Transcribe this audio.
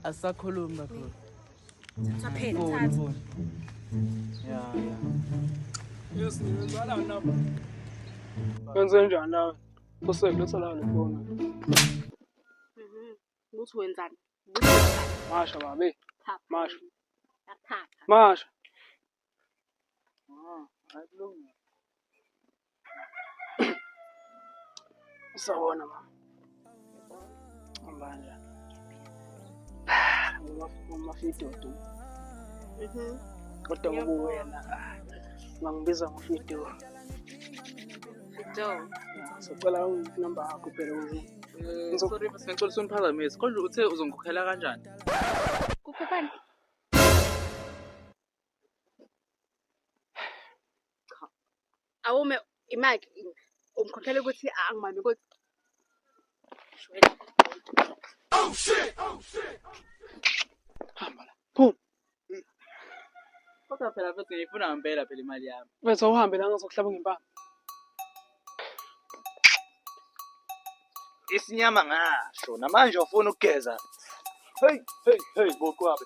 Asakhulumi kakhulu. Saphela thatha. Ya. Yes, ngizalana lapha. Wenze njani nawe? Useletha la lefoni. Ukuthi wenzani? Masha babe. Masha. Yaphatha. Masha. Akulungile. Usawona mama. Ambanja. Umafido. Kodwa ngoba wena ngibiza ngofido. Jo. Sicela inamba yakho phela ukuze. Sorry ngicela usuniphazamisa. Kodwa uthe uzongikhokhela kanjani? Kukhokhani? Awume imike umkhokhela ukuthi angimami ukuthi Oh shit. Hamba la. Phuma. Kodwa phela futhi ngifuna ngempela phela imali yami. Bese uhambe la ngazokuhlaba ngempama. Isinyama ngasho namanje ufuna ukugeza. Hey, bokwabe.